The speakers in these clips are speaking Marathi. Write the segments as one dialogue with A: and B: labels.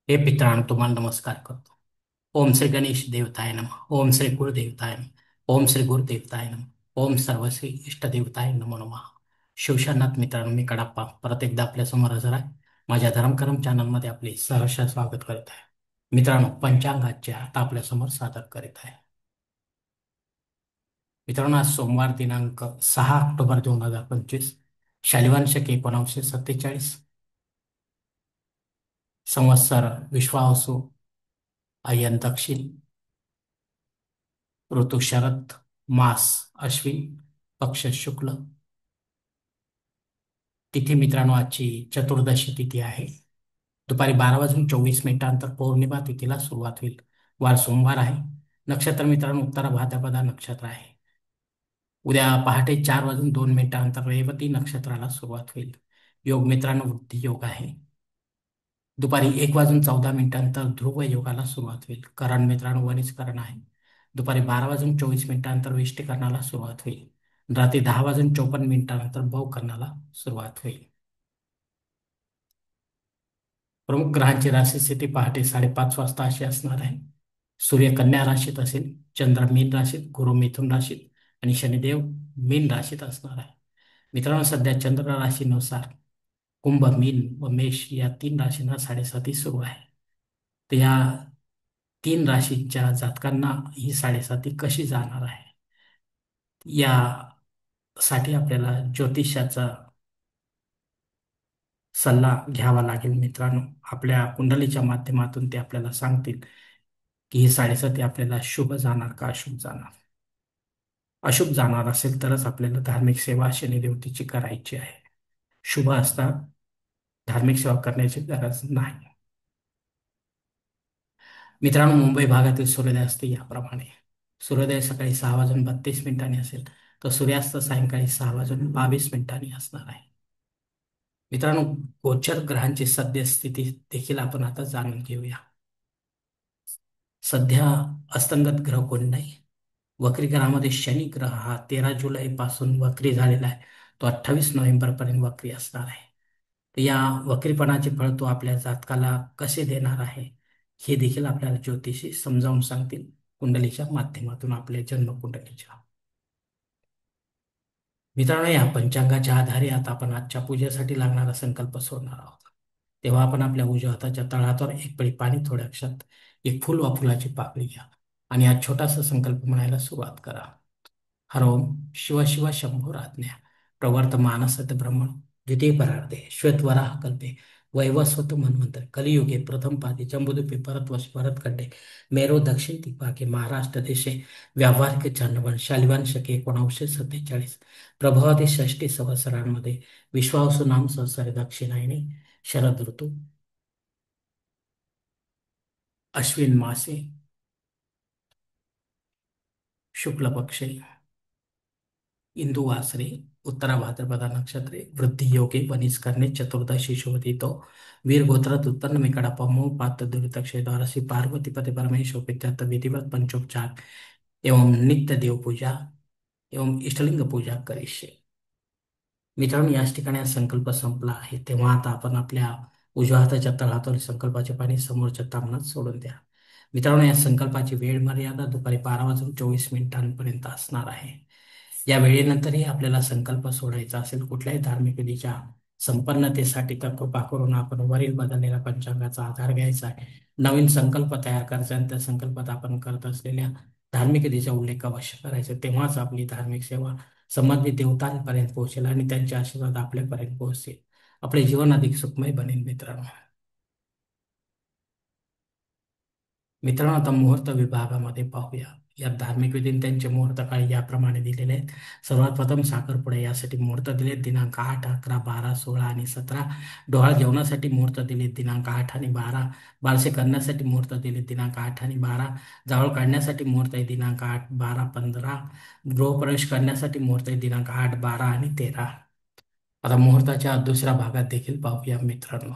A: हे पितरांनो तुम्हाला नमस्कार करतो. ओम श्री गणेश देवताय नमः. ओम श्री गुरुदेवताय नमः. ओम श्री गुरुदेवताय नमः. ओम सर्वश्री इष्टदेवताय नमो नमः. शिवशरणात मित्रांनो, मी कडाप्पा परत एकदा आपल्या समोर हजर आहे. माझ्या धर्मकरम चॅनलमध्ये आपले सहर्ष स्वागत करीत आहे. मित्रांनो, पंचांगाचे आता आपल्या समोर सादर करीत आहे. मित्रांनो, आज सोमवार दिनांक 6 ऑक्टोबर 2025, शालिवान शके 1947, संवत्सर विश्वावसु, अय्यन दक्षिण, ऋतू शरद, मास अश्विन, पक्ष शुक्ल, तिथी मित्रांनो आजची चतुर्दशी तिथी आहे. दुपारी 12 वाजून 24 मिनिटांनंतर पौर्णिमा तिथीला सुरुवात होईल. वार सोमवार आहे. नक्षत्र मित्रांनो उत्तरा भाद्रपदा नक्षत्र आहे. उद्या पहाटे 4 वाजून 2 मिनिटांनंतर रेवती नक्षत्राला सुरुवात होईल. योग मित्रांनो वृद्धी योग आहे. दुपारी 1 वाजून 14 मिनिटांनंतर ध्रुव योगाला सुरुवात होईल. करण मित्रांनो वनिजकरण आहे. दुपारी 12 वाजून 24 मिनिटांनंतर विष्टीकरणाला सुरुवात होईल. रात्री 10 वाजून 54 मिनिटांनंतर भवकरणाला सुरुवात होईल. प्रमुख ग्रहांची राशी स्थिती पहाटे 5:30 वाजता अशी असणार आहे. सूर्य कन्या राशीत असेल, चंद्र मीन राशीत, गुरु मिथुन राशीत आणि शनिदेव मीन राशीत असणार आहे. मित्रांनो, सध्या चंद्र राशीनुसार कुंभ, मीन व मेष या 3 राशींना 7.5 सुरू आहे. तर या 3 राशींच्या जातकांना ही 7.5 कशी जाणार आहे, यासाठी आपल्याला ज्योतिषाचा सल्ला घ्यावा लागेल. मित्रांनो, आपल्या कुंडलीच्या माध्यमातून ते आपल्याला सांगतील की ही 7.5 आपल्याला शुभ जाणार का अशुभ जाणार. अशुभ जाणार असेल तरच आपल्याला धार्मिक सेवा शनिदेवतेची करायची आहे. शुभ असतात धार्मिक सेवा करण्याची गरज नाही. मित्रांनो, मुंबई भागातील सूर्योदय असते याप्रमाणे. सूर्योदय सकाळी 6 वाजून 32 मिनिटांनी असेल, तर सूर्यास्त सायंकाळी 6 वाजून 22 मिनिटांनी असणार आहे. मित्रांनो, गोचर ग्रहांची सद्यस्थिती देखील आपण आता जाणून घेऊया. सध्या अस्तंगत ग्रह कोण नाही. वक्री ग्रहामध्ये शनी ग्रह हा 13 जुलै पासून वक्री झालेला आहे. तो 28 नोव्हेंबर पर्यंत वक्री असणार आहे. तर या वक्रीपणाचे फळ तो आपल्या जातकाला कसे देणार आहे, हे देखील आपल्याला ज्योतिषी समजावून सांगतील कुंडलीच्या माध्यमातून, आपल्या जन्मकुंडलीच्या. मित्रांनो, या पंचांगाच्या आधारे आता आपण आजच्या पूजेसाठी लागणारा संकल्प सोडणार आहोत. तेव्हा आपण आपल्या उजव्या हाताच्या तळहातावर एक पळी पाणी, थोड्या अक्षात एक फुल वा फुलाची पाकळी घ्या आणि हा छोटासा संकल्प म्हणायला सुरुवात करा. हर ओम शिव शिव शंभोराज्ञा प्रवर्तमानसत ब्रह्मण द्वितीय परार्धे श्वेतवराह कल्पे वैवस्वत मन्वंतर कलियुगे प्रथम पादे जम्बुद्वीपे भरतवर्ष भरतखंडे मेरो दक्षिण दिग्भागे महाराष्ट्र देशे व्यावहारिक चांद्रवन शालिवान शके 1947 प्रभावती षष्टी संवत्सरांमध्ये विश्वावसु नाम संवत्सरे दक्षिणायनी शरद ऋतू अश्विन मासे शुक्ल पक्षे इंदू वासरे उत्तरा भाद्रपदा नक्षत्रे वृद्धी योगे वनिज करणे चतुर्दशी शोधितो वीर गोत्रात उत्पन्न मिकडापा मूळ पात्र दुरित क्षेत्र श्री पार्वती पते परमेश्वर पित्यार्थ विधिवत पंचोपचार एवं नित्य देवपूजा एवं इष्टलिंग पूजा करिष्ये. मित्रांनो, याच ठिकाणी हा संकल्प संपला आहे. तेव्हा आता आपण आपल्या उजव्या हाताच्या तळहातावर संकल्पाचे पाणी समोरच्या तामणात सोडून द्या. मित्रांनो, या संकल्पाची वेळ मर्यादा दुपारी 12 वाजून 24 मिनिटांपर्यंत असणार आहे. या वेळेनंतरही आपल्याला संकल्प सोडायचा असेल कुठल्याही धार्मिक विधीच्या संपन्नतेसाठी, तर कृपा करून आपण वरील बदललेल्या पंचांगाचा आधार घ्यायचा आहे. नवीन संकल्प तयार करायचा आणि त्या संकल्पात आपण करत असलेल्या धार्मिक विधीचा उल्लेख अवश्य करायचा. तेव्हाच आपली धार्मिक सेवा संबंधित देवतांपर्यंत पोहोचेल आणि त्यांचे आशीर्वाद आपल्यापर्यंत पोहोचतील. आपले जीवन अधिक सुखमय बनेल. मित्रांनो, आता मुहूर्त विभागामध्ये पाहूया. या धार्मिक विधीने त्यांचे मुहूर्त काळ याप्रमाणे दिलेले आहेत. सर्वात प्रथम साखरपुडा यासाठी मुहूर्त दिले दिनांक 8, 11, 12, 16 आणि 17. डोहाळ जेवणासाठी मुहूर्त दिले दिनांक 8 आणि 12. बारसे करण्यासाठी मुहूर्त दिले दिनांक 8 आणि 12. जावळ काढण्यासाठी मुहूर्त आहे दिनांक 8, 12, 15. गृहप्रवेश करण्यासाठी मुहूर्त आहे दिनांक 8, 12 आणि 13. आता मुहूर्ताच्या दुसऱ्या भागात देखील पाहूया मित्रांनो.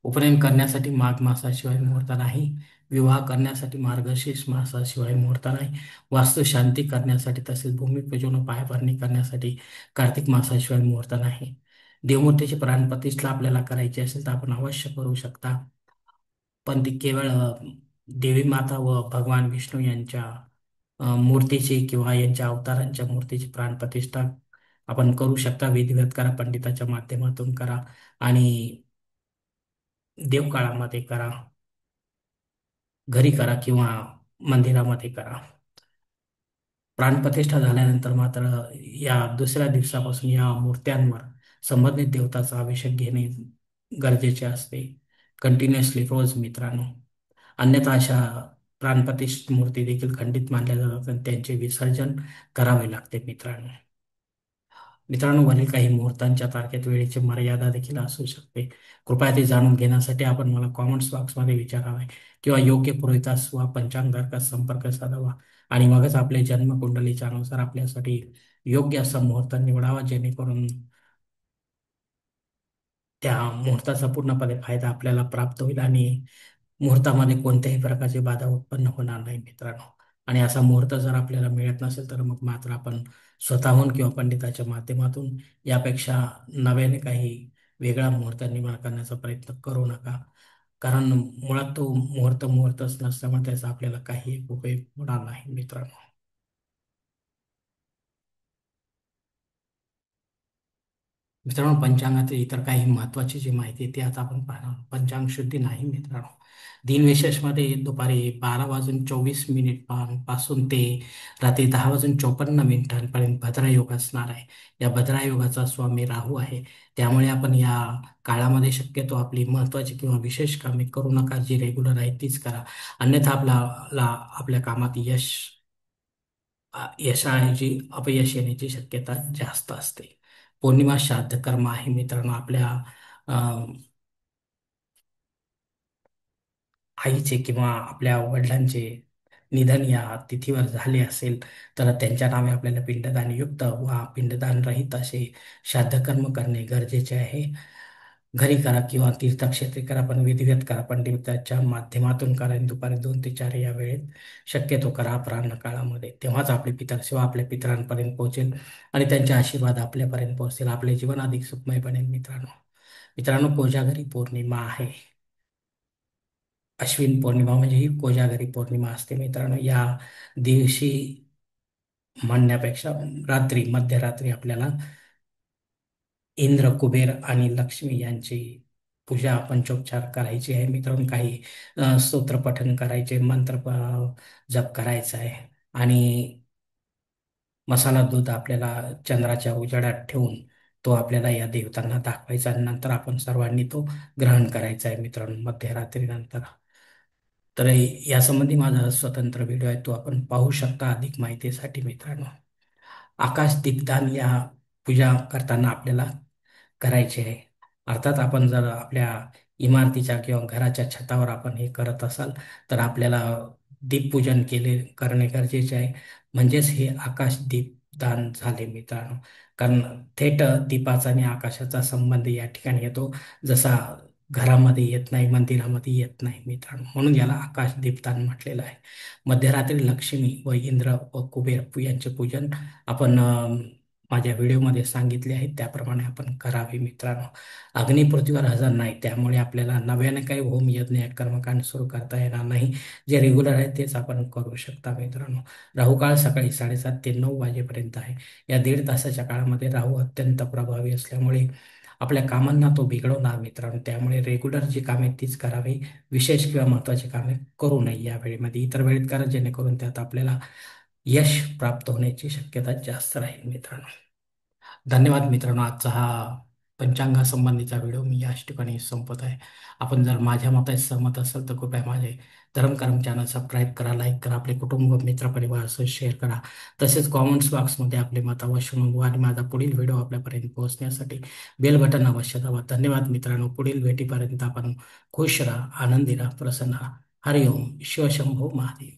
A: उपनयन करण्यासाठी माघ मासाशिवाय मुहूर्त नाही. विवाह करण्यासाठी मार्गशीर्ष मासाशिवाय मुहूर्त नाही. वास्तुशांती करण्यासाठी तसेच भूमिपूजन व पायाभरणी करण्यासाठी कार्तिक मासाशिवाय मुहूर्त नाही. देवमूर्तीची प्राणप्रतिष्ठा आपल्याला करायची असेल तर आपण अवश्य करू शकता. पण ती केवळ देवी माता व भगवान विष्णू यांच्या मूर्तीची किंवा यांच्या अवतारांच्या मूर्तीची प्राणप्रतिष्ठा आपण करू शकता. विधिवत करा, पंडिताच्या माध्यमातून करा आणि देवकाळामध्ये करा, घरी करा किंवा मंदिरामध्ये करा. प्राणप्रतिष्ठा झाल्यानंतर मात्र या दुसऱ्या दिवसापासून या मूर्त्यांवर संबंधित देवताचा अभिषेक घेणे गरजेचे असते, कंटिन्युअसली रोज मित्रांनो. अन्यथा अशा प्राणप्रतिष्ठित मूर्ती देखील खंडित मानल्या जातात आणि त्यांचे विसर्जन करावे लागते मित्रांनो. मित्रांनो, वरील काही मुहूर्तांच्या तारखेत वेळेची मर्यादा देखील असू शकते. कृपया ते जाणून घेण्यासाठी आपण मला कॉमेंट्स बॉक्समध्ये विचारावे किंवा योग्य पुरोहितास वा पंचांगारकास संपर्क साधावा आणि मगच आपले जन्मकुंडलीच्या अनुसार आपल्यासाठी योग्य असा मुहूर्त निवडावा, जेणेकरून त्या मुहूर्ताचा पूर्णपणे फायदा आपल्याला प्राप्त होईल आणि मुहूर्तामध्ये कोणत्याही प्रकारची बाधा उत्पन्न होणार नाही मित्रांनो. आणि असा मुहूर्त जर आपल्याला मिळत नसेल तर मग मात्र आपण स्वतःहून किंवा पंडिताच्या माध्यमातून यापेक्षा नव्याने काही वेगळा मुहूर्त निर्माण करण्याचा प्रयत्न करू नका. कारण मुळात तो मुहूर्तच नसल्यामुळे त्याचा आपल्याला काही उपयोग होणार नाही मित्रांनो. मित्रांनो, पंचांगातील इतर काही महत्वाची जी माहिती आहे ती आता आपण पाहणार आहोत. पंचांग शुद्धी नाही मित्रांनो. दिनविशेषमध्ये दुपारी 12 वाजून 24 मिनिट पासून ते रात्री 10 वाजून 54 मिनिटांपर्यंत भद्रायोग असणार आहे. या भद्रायोगाचा स्वामी राहू आहे. त्यामुळे आपण या काळामध्ये शक्यतो आपली महत्वाची किंवा विशेष कामे करू नका. जी रेग्युलर आहे तीच करा. अन्यथा आपल्या कामात यशाची अपयश येण्याची शक्यता जास्त असते. पौर्णिमा श्राद्ध कर्म आहे मित्रांनो. आपल्या आईचे किंवा आपल्या वडिलांचे निधन या तिथीवर झाले असेल तर त्यांच्या नावे आपल्याला पिंडदान युक्त वा पिंडदान रहित असे श्राद्ध कर्म करणे गरजेचे आहे. घरी करा किंवा तीर्थक्षेत्री करा, पण विधिवत करा, पंडिताच्या माध्यमातून करा आणि दुपारी 2 ते 4 या वेळेत शक्यतो करा प्राण काळामध्ये. तेव्हाच आपली पितरसेवा आपल्या पितरांपर्यंत पोहोचेल आणि त्यांचे आशीर्वाद आपल्यापर्यंत पोहोचेल. आपले जीवन अधिक सुखमय बनेल मित्रांनो. मित्रांनो, कोजागरी पौर्णिमा आहे. अश्विन पौर्णिमा म्हणजे ही कोजागरी पौर्णिमा असते मित्रांनो. या दिवशी म्हणण्यापेक्षा मध्यरात्री आपल्याला इंद्र, कुबेर आणि लक्ष्मी यांची पूजा पंचोपचार करायची आहे मित्रांनो. काही स्तोत्र पठण करायचे, जप करायचा आहे आणि मसाला दूध आपल्याला चंद्राच्या उजेडात ठेवून तो आपल्याला या देवतांना दाखवायचा आणि नंतर आपण सर्वांनी तो ग्रहण करायचा आहे मित्रांनो मध्यरात्रीनंतर. तर यासंबंधी माझा स्वतंत्र व्हिडिओ आहे, तो आपण पाहू शकता अधिक माहितीसाठी मित्रांनो. आकाश दीपदान या पूजा करताना आपल्याला करायचे आहे. अर्थात आपण जर आपल्या इमारतीच्या किंवा घराच्या छतावर आपण हे करत असाल तर आपल्याला दीपपूजन करणे गरजेचे आहे. म्हणजेच हे आकाश दीपदान झाले मित्रांनो. कारण थेट दीपाचा आणि आकाशाचा संबंध या ठिकाणी येतो, जसा घरामध्ये येत नाही, मंदिरामध्ये येत नाही मित्रांनो. म्हणून याला आकाश दीपदान म्हटलेलं आहे. मध्यरात्री लक्ष्मी व इंद्र व कुबेर यांचे पूजन आपण माझ्या व्हिडिओमध्ये सांगितले आहे, त्याप्रमाणे आपण करावे मित्रांनो. अग्नी पृथ्वीवर हजर नाही, त्यामुळे आपल्याला नव्याने काही होम यज्ञ कर्मकांड सुरू करता येणार नाही. जे रेग्युलर आहे तेच आपण करू शकता मित्रांनो. राहुकाळ सकाळी 7:30 ते 9 वाजेपर्यंत आहे. या 1.5 तासाच्या काळामध्ये राहू अत्यंत प्रभावी असल्यामुळे आपल्या कामांना तो बिघडवणार मित्रांनो. त्यामुळे रेग्युलर जी कामे तीच करावी, विशेष किंवा महत्वाची कामे करू नये या वेळेमध्ये. इतर वेळेत करा, जेणेकरून त्यात आपल्याला यश प्राप्त होण्याची शक्यता जास्त राहील मित्रांनो. धन्यवाद मित्रांनो. आजचा हा पंचांगासंबंधीचा व्हिडिओ मी याच ठिकाणी संपत आहे. आपण जर माझ्या मताशी सहमत असाल तर कृपया माझे धर्मकरम चॅनल सबस्क्राईब करा, लाईक करा, आपले कुटुंब मित्रपरिवारासह शेअर करा. तसेच कॉमेंट्स बॉक्समध्ये आपले मत अवश्य नोंदवा आणि माझा पुढील व्हिडिओ आपल्यापर्यंत पोहोचण्यासाठी बेल बटन अवश्य दाबा. धन्यवाद मित्रांनो. पुढील भेटीपर्यंत आपण खुश राहा, आनंदी राहा, प्रसन्न राहा. हरिओम. शिवशंभो महादेव.